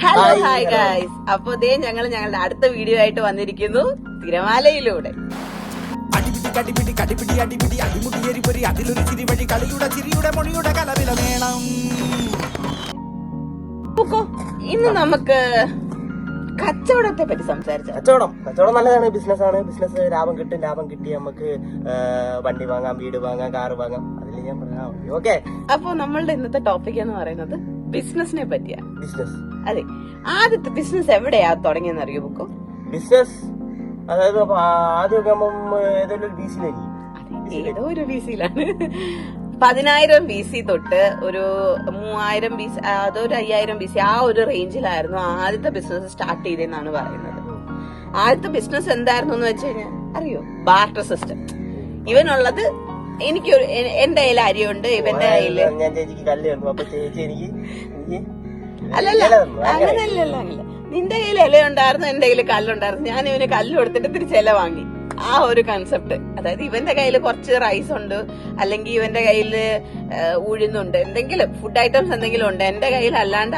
Hello hi guys. അപ്പൊ ദേ ഞങ്ങളുടെ അടുത്ത വീഡിയോ ആയിട്ട് വന്നിരിക്കുന്നു തിരമാലയിലൂടെ. ഇന്ന് നമുക്ക് കച്ചവടത്തെ പറ്റി സംസാരിച്ചു. കച്ചവടം നല്ലതാണ്, ബിസിനസ്സാണ്. ബിസിനസ് ലാഭം കിട്ടി നമുക്ക് വണ്ടി വാങ്ങാം, വീട് വാങ്ങാം, കാറ് വാങ്ങാം. അതിൽ ഞാൻ പറയാം. ഓക്കെ, അപ്പൊ നമ്മളുടെ ഇന്നത്തെ ടോപ്പിക് എന്ന് പറയുന്നത് ബിസിനസിനെ പറ്റിയാ. ബിസിനസ്. അതെ, ആദ്യത്തെ ബിസിനസ് എവിടെയാ തുടങ്ങിയെന്ന് അറിയോ ബുക്കോ? ബിസിനസ് അതായത് ആദ്യമൊക്കെ ഏതെങ്കിലും ഒരു ബിസിലായിരിക്കും. ഏതോ ഒരു ബിസിയിലാണ് 10,000 BC തൊട്ട് ഒരു 3000 BC, അതൊരു 5000 BC, ആ ഒരു റേഞ്ചിലായിരുന്നു ആദ്യത്തെ ബിസിനസ് സ്റ്റാർട്ട് ചെയ്തെന്നാണ് പറയുന്നത്. ആദ്യത്തെ ബിസിനസ് എന്തായിരുന്നു എന്ന് വെച്ച് കഴിഞ്ഞാൽ അറിയോ? Barter system. ഇവനുള്ളത് എനിക്കൊരു എന്റെ കയ്യിൽ അരിയുണ്ട്, ഇവന്റെ കയ്യില് അല്ലല്ല അങ്ങനല്ലല്ല. നിന്റെ കയ്യിൽ ഇലയുണ്ടായിരുന്നു, എന്റെ കയ്യിൽ കല്ലുണ്ടായിരുന്നു. ഞാൻ ഇവന് കല്ല് കൊടുത്തിട്ട് തിരിച്ച് ഇല വാങ്ങി. ആ ഒരു കൺസെപ്റ്റ്. അതായത് ഇവന്റെ കയ്യിൽ കുറച്ച് റൈസ് ഉണ്ട്, അല്ലെങ്കിൽ ഇവന്റെ കയ്യില് ഉഴുന്നുണ്ട്, എന്തെങ്കിലും ഫുഡ് ഐറ്റംസ് എന്തെങ്കിലും ഉണ്ട്. എന്റെ കയ്യിൽ അല്ലാണ്ട്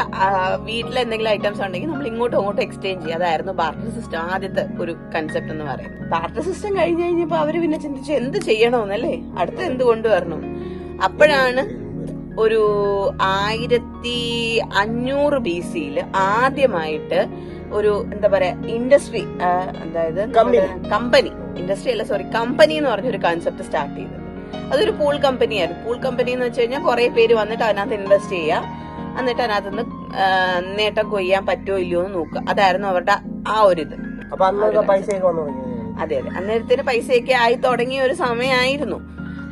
വീട്ടിൽ എന്തെങ്കിലും ഐറ്റംസ് ഉണ്ടെങ്കിൽ നമ്മൾ ഇങ്ങോട്ടും അങ്ങോട്ടും എക്സ്ചേഞ്ച് ചെയ്യും. അതായിരുന്നു ബാർട്ടർ സിസ്റ്റം, ആദ്യത്തെ ഒരു കൺസെപ്റ്റ് എന്ന് പറയുന്നത്. ബാർട്ടർ സിസ്റ്റം കഴിഞ്ഞ് കഴിഞ്ഞപ്പോ അവര് പിന്നെ ചിന്തിച്ചു എന്ത് ചെയ്യണമെന്നല്ലേ, അടുത്ത് എന്ത് കൊണ്ടുവരണം. അപ്പോഴാണ് ഒരു 1500 BC ആദ്യമായിട്ട് ഒരു എന്താ പറയാ ഇൻഡസ്ട്രി, അതായത് കമ്പനി, ഇൻഡസ്ട്രി അല്ല സോറി, കമ്പനി എന്ന് പറഞ്ഞൊരു കൺസെപ്റ്റ് സ്റ്റാർട്ട് ചെയ്തത്. അതൊരു പൂൾ കമ്പനി ആയിരുന്നു. പൂൾ കമ്പനി എന്ന് വെച്ച് കഴിഞ്ഞാൽ കുറെ പേര് വന്നിട്ട് അതിനകത്ത് ഇൻവെസ്റ്റ് ചെയ്യുക, എന്നിട്ട് അതിനകത്ത് നിന്ന് നേട്ടം കൊയ്യാൻ പറ്റുമോ ഇല്ലയോ എന്ന് നോക്കുക. അതായിരുന്നു അവരുടെ ആ ഒരു ഇത്. അതെ, അന്നേരത്തിന് പൈസയൊക്കെ ആയി തുടങ്ങിയ ഒരു സമയമായിരുന്നു.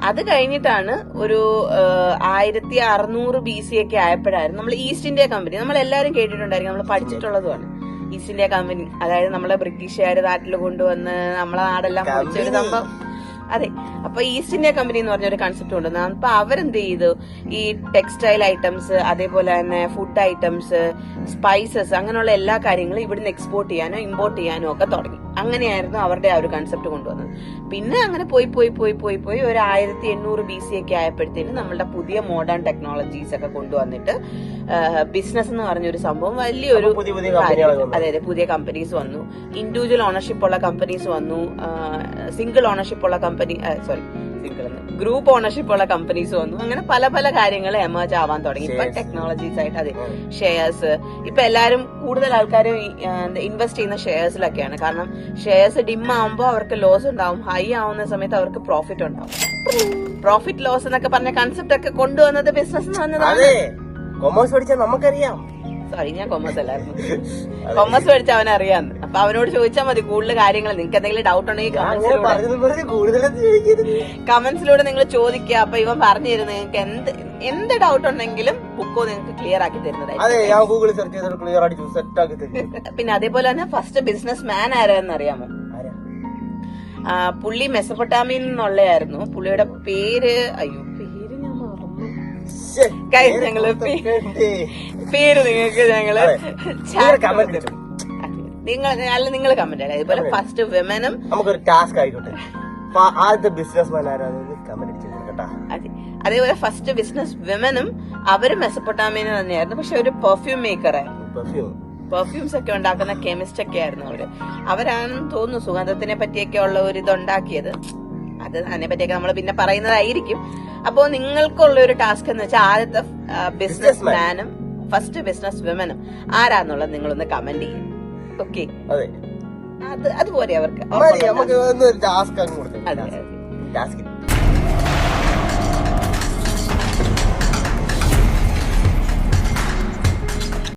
അത് കഴിഞ്ഞിട്ടാണ് ഒരു 1600 BC ഒക്കെ ആയപ്പോഴായിരുന്നു നമ്മൾ ഈസ്റ്റ് ഇന്ത്യ കമ്പനി, നമ്മൾ എല്ലാവരും കേട്ടിട്ടുണ്ടായിരിക്കും, നമ്മൾ പഠിച്ചിട്ടുള്ളതുമാണ്. ഈസ്റ്റ് ഇന്ത്യ കമ്പനി അതായത് നമ്മളെ ബ്രിട്ടീഷുകാർ നാട്ടിൽ കൊണ്ടുവന്ന് നമ്മളെ നാടെല്ലാം പൊളിച്ചൊരു സംഭവം. അതെ, അപ്പൊ ഈസ്റ്റ് ഇന്ത്യ കമ്പനി എന്ന് പറഞ്ഞൊരു കൺസെപ്റ്റ് കൊണ്ടുവന്നു. അപ്പൊ അവരെന്ത് ചെയ്തു, ഈ ടെക്സ്റ്റൈൽ ഐറ്റംസ്, അതേപോലെ തന്നെ ഫുഡ് ഐറ്റംസ്, സ്പൈസസ്, അങ്ങനെയുള്ള എല്ലാ കാര്യങ്ങളും ഇവിടുന്ന് എക്സ്പോർട്ട് ചെയ്യാനോ ഇമ്പോർട്ട് ചെയ്യാനോ ഒക്കെ തുടങ്ങി. അങ്ങനെയായിരുന്നു അവരുടെ ആ ഒരു കൺസെപ്റ്റ് കൊണ്ടുവന്നത്. പിന്നെ അങ്ങനെ പോയി ഒരു 1800 BC ഒക്കെ ആയപ്പോഴത്തേനും നമ്മളുടെ പുതിയ മോഡേൺ ടെക്നോളജീസ് ഒക്കെ കൊണ്ടുവന്നിട്ട് ബിസിനസ് എന്ന് പറഞ്ഞൊരു സംഭവം വലിയൊരു, അതെ പുതിയ കമ്പനീസ് വന്നു. ഇൻഡിവിജ്വൽ ഓണർഷിപ്പ് ഉള്ള കമ്പനീസ് വന്നു, സിംഗിൾ ഓണർഷിപ്പ് ഉള്ള company, sorry single group ownership ഉള്ള കമ്പനീസ് വന്നു. അങ്ങനെ പല പല കാര്യങ്ങൾ എമേർജ് ആവാൻ തുടങ്ങി. ഇപ്പൊ ടെക്നോളജീസ് ആയിട്ട്, അതെ ഷെയർസ്, ഇപ്പൊ എല്ലാരും കൂടുതൽ ആൾക്കാരും ഇൻവെസ്റ്റ് ചെയ്യുന്ന ഷെയർസിലൊക്കെയാണ്. കാരണം ഷെയർസ് ഡിം ആവുമ്പോൾ അവർക്ക് ലോസ് ഉണ്ടാവും, ഹൈ ആവുന്ന സമയത്ത് അവർക്ക് പ്രോഫിറ്റ് ഉണ്ടാവും. പ്രോഫിറ്റ് ലോസ് എന്നൊക്കെ പറഞ്ഞ കൺസെപ്റ്റ് ഒക്കെ കൊണ്ടുവന്നത് ബിസിനസ് വന്നതാണ്. കൊമേഴ്സ് പഠിച്ചാൽ നമുക്കറിയാം. സോറി, ഞാൻ കൊമേഴ്സ് അല്ലായിരുന്നു, കൊമേഴ്സ് പഠിച്ച അവനറിയാന്ന്. അപ്പൊ അവനോട് ചോദിച്ചാൽ മതി കൂടുതൽ കാര്യങ്ങൾ. നിങ്ങൾക്ക് എന്തെങ്കിലും ഡൗട്ട് ഉണ്ടെങ്കിൽ കമന്റ്സിലൂടെ നിങ്ങൾ ചോദിക്കുക. അപ്പൊ ഇവൻ പറഞ്ഞു തരും നിങ്ങൾക്ക് എന്ത് ഡൗട്ട് ഉണ്ടെങ്കിലും ബുക്കോ നിങ്ങൾക്ക് ക്ലിയർ ആക്കി തരുന്നതായിരിക്കും. പിന്നെ അതേപോലെ തന്നെ ഫസ്റ്റ് ബിസിനസ് മാൻ ആരാന്ന് അറിയാമോ? പുള്ളി മെസപ്പൊട്ടാമിയിൽ നിന്നുള്ളയായിരുന്നു. പുള്ളിയുടെ പേര്, അയ്യോ പേര് ഞാൻ മറന്നു. ഞങ്ങള് പേര് നിങ്ങൾക്ക് ഞങ്ങള് നിങ്ങൾ കമന്റ് ആയി. അതുപോലെ ഫസ്റ്റ് വിമനും നമുക്കൊരു ടാസ്ക് ആയിക്കോട്ടെ, ആദ്യത്തെ ബിസിനസ്മാൻ ആരാന്ന് കമന്റ് ചെയ്തേട്ടാ. അതെ, അതേപോലെ ഫസ്റ്റ് ബിസിനസ് വിമനും അവര് മെസപ്പൊട്ടാമിയ തന്നെയായിരുന്നു. പക്ഷെ ഒരു പെർഫ്യൂം മേക്കർ ആയിരുന്നു. പെർഫ്യൂംസ് ഒക്കെ ഉണ്ടാക്കുന്ന കെമിസ്റ്റ് ഒക്കെ ആയിരുന്നു അവരാണെന്ന് തോന്നുന്നു സുഗന്ധത്തിനെ പറ്റിയൊക്കെ ഉള്ള ഒരു ഇതുണ്ടാക്കിയത്. അത് അതിനെ പറ്റിയൊക്കെ നമ്മൾ പിന്നെ പറയുന്നതായിരിക്കും. അപ്പോ നിങ്ങൾക്കുള്ള ഒരു ടാസ്ക് എന്ന് വെച്ചാൽ ആദ്യത്തെ ബിസിനസ് മാനും ഫസ്റ്റ് ബിസിനസ് വിമനും ആരാന്നുള്ളത് നിങ്ങളൊന്ന് കമന്റ് ചെയ്യും. ഓക്കെ, അതുപോലെ അവർക്ക്